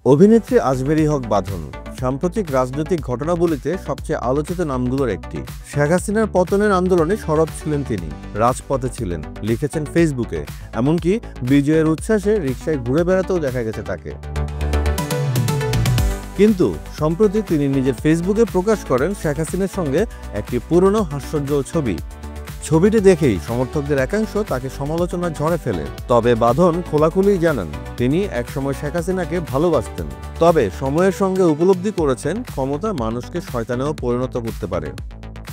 অভিনেত্রী আজমেরী হক বাঁধন সাম্প্রতিক রাজনৈতিক ঘটনাবলিতে সবচেয়ে আলোচিত নামগুলোর একটি। শেখ হাসিনার পতনের আন্দোলনে সরব ছিলেন তিনি, রাজপথে ছিলেন, লিখেছেন ফেসবুকে, এমনকি বিজয়ের উচ্ছ্বাসে রিকশায় ঘুরে বেড়াতেও দেখা গেছে তাকে। কিন্তু সম্প্রতি তিনি নিজের ফেসবুকে প্রকাশ করেন শেখ হাসিনার সঙ্গে একটি পুরনো হাস্যোজ্জ্বল ছবি। ছবিটি দেখেই সমর্থকদের একাংশ তাকে সমালোচনার ঝড়ে ফেলে। তবে বাঁধন খোলাখুলি জানান তিনি একসময় শেখ হাসিনাকে ভালোবাসতেন, তবে সময়ের সঙ্গে উপলব্ধি করেছেন ক্ষমতা মানুষকে শয়তানেও পরিণত করতে পারে।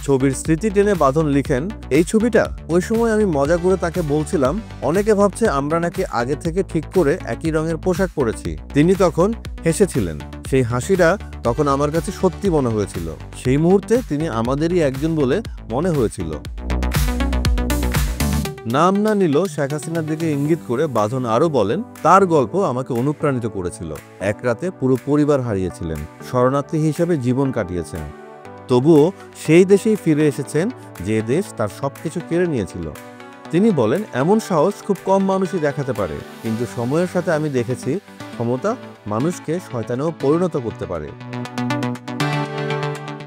ছবির স্মৃতি টেনে বাঁধন লিখেন, এই ছবিটা ওই সময় আমি মজা করে তাকে বলছিলাম, অনেকে ভাবছে আমরা নাকি আগে থেকে ঠিক করে একই রঙের পোশাক পরেছি। তিনি তখন হেসেছিলেন। সেই হাসিটা তখন আমার কাছে সত্যি মনে হয়েছিল। সেই মুহূর্তে তিনি আমাদেরই একজন বলে মনে হয়েছিল। নাম না নিলেও শেখ হাসিনার দিকে ইঙ্গিত করে বাঁধন আরও বলেন, তার গল্প আমাকে অনুপ্রাণিত করেছিল। এক রাতে পুরো পরিবার হারিয়েছিলেন, শরণার্থী হিসেবে জীবন কাটিয়েছেন, তবুও সেই দেশেই ফিরে এসেছেন যে দেশ তার সবকিছু কেড়ে নিয়েছিল। তিনি বলেন, এমন সাহস খুব কম মানুষই দেখাতে পারে, কিন্তু সময়ের সাথে আমি দেখেছি ক্ষমতা মানুষকে শয়তানেও পরিণত করতে পারে।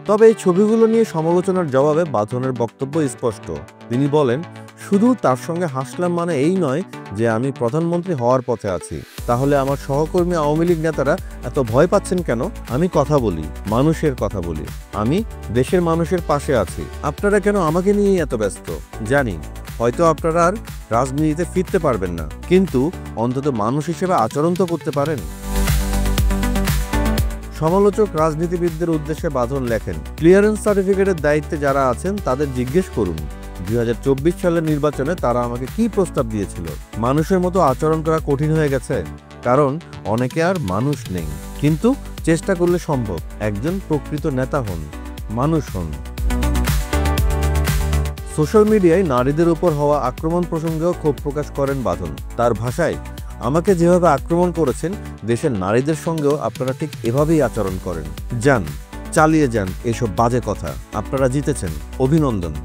তবে এই ছবিগুলো নিয়ে সমালোচনার জবাবে বাঁধনের বক্তব্য স্পষ্ট। তিনি বলেন, শুধু তার সঙ্গে হাসলাম মানে এই নয় যে আমি প্রধানমন্ত্রী হওয়ার পথে আছি। তাহলে আমার সহকর্মী আওয়ামী লীগ নেতারা এত ভয় পাচ্ছেন কেন? আমি কথা বলি, মানুষের কথা বলি, আমি দেশের মানুষের পাশে আছি। আপনারা কেন আমাকে নিয়ে এত ব্যস্ত? জানি হয়তো আপনারা আর রাজনীতিতে ফিরতে পারবেন না, কিন্তু অন্তত মানুষ হিসেবে আচরণ তো করতে পারেন। সমালোচক রাজনীতিবিদদের উদ্দেশ্যে বাঁধন লেখেন, ক্লিয়ারেন্স সার্টিফিকেটের দায়িত্বে যারা আছেন তাদের জিজ্ঞেস করুন 2024 সালের নির্বাচনে তারা আমাকে কি প্রস্তাব দিয়েছিল। মানুষের মতো আচরণ করা কঠিন হয়ে গেছে, কারণ অনেকে আর মানুষ নেই। কিন্তু চেষ্টা করলে সম্ভব। একজন প্রকৃত নেতা হন, মানুষ হন। সোশ্যাল মিডিয়ায় নারীদের উপর হওয়া আক্রমণ প্রসঙ্গেও ক্ষোভ প্রকাশ করেন বাঁধন। তার ভাষায়, আমাকে যেভাবে আক্রমণ করেছেন, দেশের নারীদের সঙ্গেও আপনারা ঠিক এভাবেই আচরণ করেন। যান, চালিয়ে যান এসব বাজে কথা। আপনারা জিতেছেন, অভিনন্দন।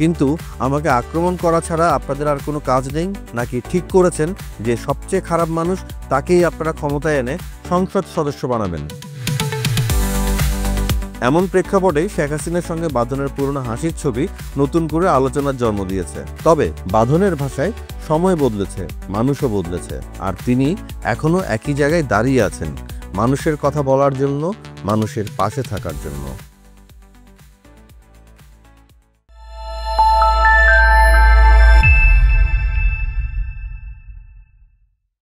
কিন্তু আমাকে আক্রমণ করা ছাড়া আপনাদের আর কোনো কাজ নেই? নাকি ঠিক করেছেন যে সবচেয়ে খারাপ মানুষ তাকেই আপনারা ক্ষমতায় এনে সংসদ সদস্য বানাবেন? এমন প্রেক্ষাপটেই শেখ হাসিনার সঙ্গে বাঁধনের পুরনো হাসির ছবি নতুন করে আলোচনার জন্ম দিয়েছে। তবে বাঁধনের ভাষায় সময় বদলেছে, মানুষও বদলেছে, আর তিনি এখনো একই জায়গায় দাঁড়িয়ে আছেন, মানুষের কথা বলার জন্য, মানুষের পাশে থাকার জন্য।